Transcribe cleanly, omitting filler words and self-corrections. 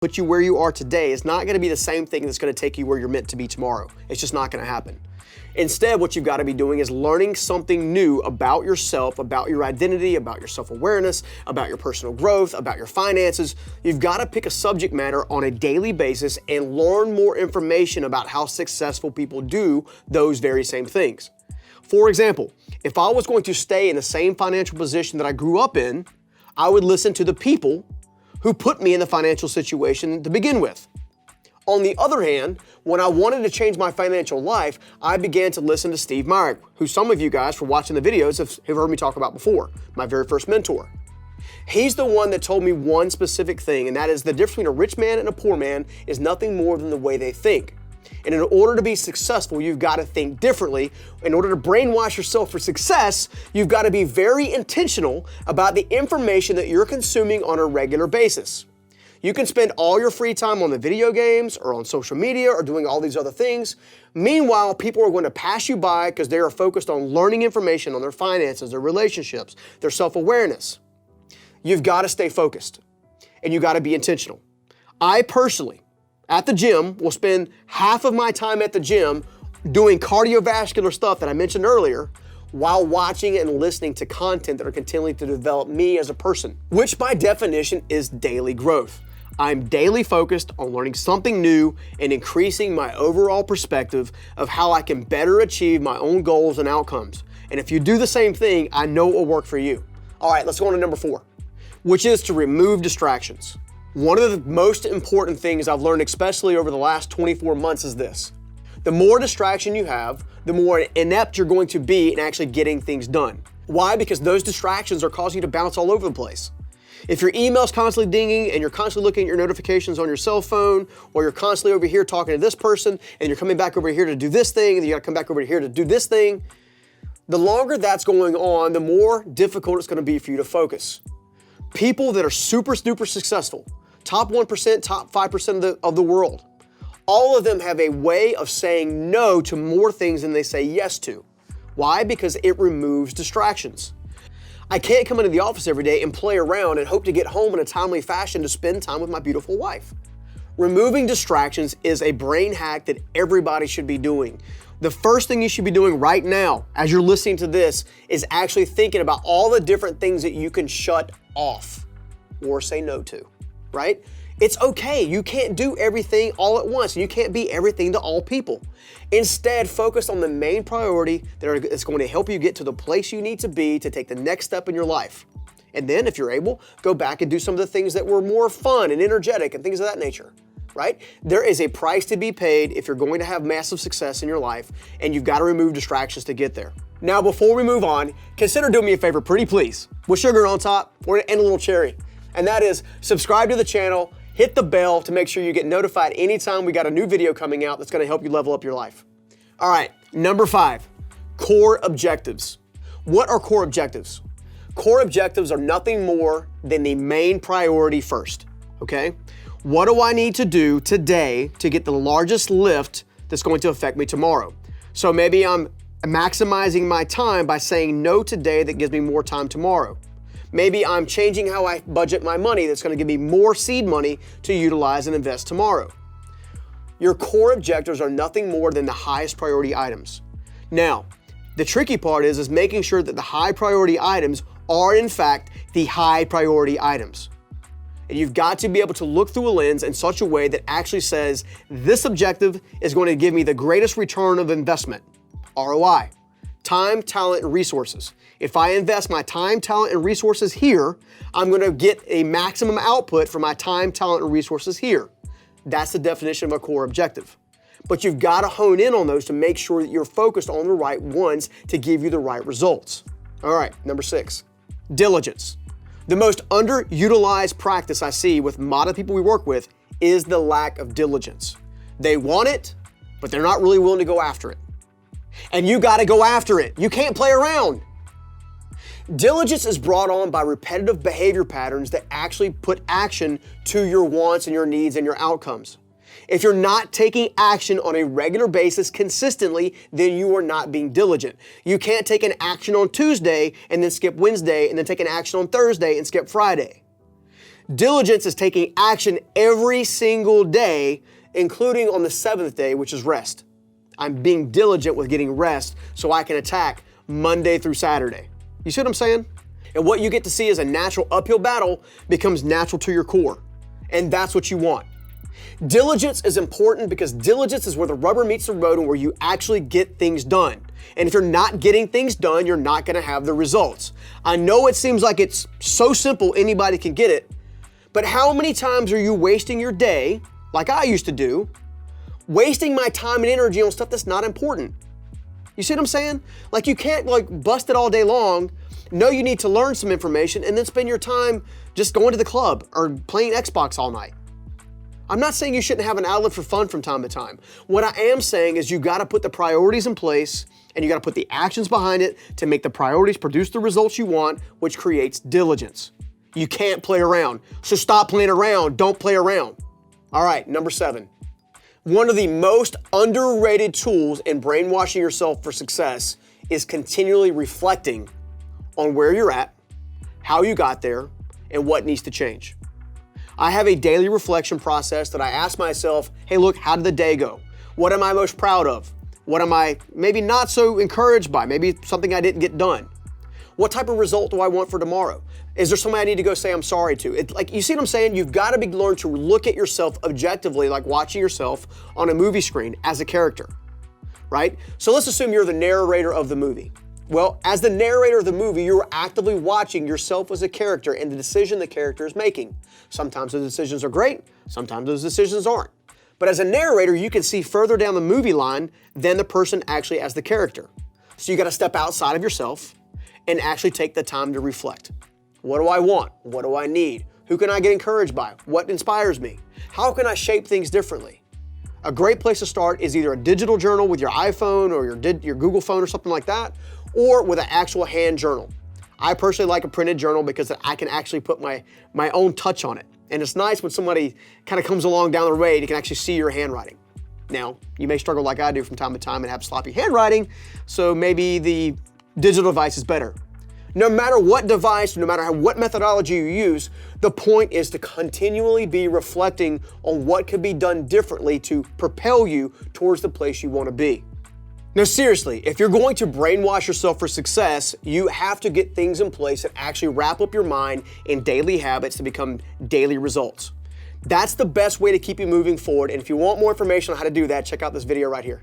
put you where you are today is not going to be the same thing that's going to take you where you're meant to be tomorrow. It's just not going to happen. Instead, what you've got to be doing is learning something new about yourself, about your identity, about your self-awareness, about your personal growth, about your finances. You've got to pick a subject matter on a daily basis and learn more information about how successful people do those very same things. For example, if I was going to stay in the same financial position that I grew up in, I would listen to the people who put me in the financial situation to begin with. On the other hand, when I wanted to change my financial life, I began to listen to Steve Myrick, who some of you guys, for watching the videos, have heard me talk about before, my very first mentor. He's the one that told me one specific thing, and that is the difference between a rich man and a poor man is nothing more than the way they think. And in order to be successful, you've got to think differently. In order to brainwash yourself for success, you've got to be very intentional about the information that you're consuming on a regular basis. You can spend all your free time on the video games or on social media or doing all these other things. Meanwhile, people are going to pass you by because they are focused on learning information on their finances, their relationships, their self-awareness. You've got to stay focused and you've got to be intentional. I personally, at the gym, will spend half of my time at the gym doing cardiovascular stuff that I mentioned earlier while watching and listening to content that are continuing to develop me as a person, which by definition is daily growth. I'm daily focused on learning something new and increasing my overall perspective of how I can better achieve my own goals and outcomes. And if you do the same thing, I know it will work for you. All right, let's go on to number 4, which is to remove distractions. One of the most important things I've learned, especially over the last 24 months, is this. The more distraction you have, the more inept you're going to be in actually getting things done. Why? Because those distractions are causing you to bounce all over the place. If your email's constantly dinging and you're constantly looking at your notifications on your cell phone, or you're constantly over here talking to this person and you're coming back over here to do this thing and you gotta come back over here to do this thing, the longer that's going on, the more difficult it's gonna be for you to focus. People that are super successful, top 1%, top 5% of the world, all of them have a way of saying no to more things than they say yes to. Why? Because it removes distractions. I can't come into the office every day and play around and hope to get home in a timely fashion to spend time with my beautiful wife. Removing distractions is a brain hack that everybody should be doing. The first thing you should be doing right now, as you're listening to this, is actually thinking about all the different things that you can shut off or say no to, right? It's okay. You can't do everything all at once. You can't be everything to all people. Instead, focus on the main priority that's going to help you get to the place you need to be to take the next step in your life. And then, if you're able, go back and do some of the things that were more fun and energetic and things of that nature, right? There is a price to be paid if you're going to have massive success in your life, and you've got to remove distractions to get there. Now, before we move on, consider doing me a favor, pretty please, with sugar on top and a little cherry. And that is subscribe to the channel, hit the bell to make sure you get notified anytime we got a new video coming out that's going to help you level up your life. All right, number 5, core objectives. What are core objectives? Core objectives are nothing more than the main priority first, okay? What do I need to do today to get the largest lift that's going to affect me tomorrow? So maybe I'm maximizing my time by saying no today that gives me more time tomorrow. Maybe I'm changing how I budget my money that's going to give me more seed money to utilize and invest tomorrow. Your core objectives are nothing more than the highest priority items. Now, the tricky part is making sure that the high priority items are in fact the high priority items. And you've got to be able to look through a lens in such a way that actually says, this objective is going to give me the greatest return of investment, ROI, time, talent, and resources. If I invest my time, talent, and resources here, I'm going to get a maximum output for my time, talent, and resources here. That's the definition of a core objective. But you've got to hone in on those to make sure that you're focused on the right ones to give you the right results. All right, number 6, diligence. The most underutilized practice I see with a lot of people we work with is the lack of diligence. They want it, but they're not really willing to go after it. And you got to go after it. You can't play around. Diligence is brought on by repetitive behavior patterns that actually put action to your wants and your needs and your outcomes. If you're not taking action on a regular basis consistently, then you are not being diligent. You can't take an action on Tuesday and then skip Wednesday and then take an action on Thursday and skip Friday. Diligence is taking action every single day, including on the 7th day, which is rest. I'm being diligent with getting rest so I can attack Monday through Saturday. You see what I'm saying? And what you get to see as a natural uphill battle becomes natural to your core. And that's what you want. Diligence is important because diligence is where the rubber meets the road and where you actually get things done. And if you're not getting things done, you're not going to have the results. I know it seems like it's so simple, anybody can get it, but how many times are you wasting your day, like I used to do, wasting my time and energy on stuff that's not important? You see what I'm saying? Like you can't bust it all day long, know you need to learn some information, and then spend your time just going to the club or playing Xbox all night. I'm not saying you shouldn't have an outlet for fun from time to time. What I am saying is you gotta put the priorities in place and you gotta put the actions behind it to make the priorities produce the results you want, which creates diligence. You can't play around. So stop playing around, don't play around. All right, number 7. One of the most underrated tools in brainwashing yourself for success is continually reflecting on where you're at, how you got there, and what needs to change. I have a daily reflection process that I ask myself, hey, look, how did the day go? What am I most proud of? What am I maybe not so encouraged by? Maybe something I didn't get done. What type of result do I want for tomorrow? Is there somebody I need to go say I'm sorry to? You see what I'm saying? You've got to learn to look at yourself objectively, like watching yourself on a movie screen as a character, right? So let's assume you're the narrator of the movie. Well, as the narrator of the movie, you're actively watching yourself as a character and the decision the character is making. Sometimes those decisions are great, sometimes those decisions aren't. But as a narrator, you can see further down the movie line than the person actually as the character. So you got to step outside of yourself and actually take the time to reflect. What do I want? What do I need? Who can I get encouraged by? What inspires me? How can I shape things differently? A great place to start is either a digital journal with your iPhone or your Google phone or something like that, or with an actual hand journal. I personally like a printed journal because I can actually put my own touch on it. And it's nice when somebody kind of comes along down the road, you can actually see your handwriting. Now, you may struggle like I do from time to time and have sloppy handwriting, so maybe the digital device is better. No matter what device, no matter what methodology you use, the point is to continually be reflecting on what could be done differently to propel you towards the place you want to be. Now seriously, if you're going to brainwash yourself for success, you have to get things in place that actually wrap up your mind in daily habits to become daily results. That's the best way to keep you moving forward, and if you want more information on how to do that, check out this video right here.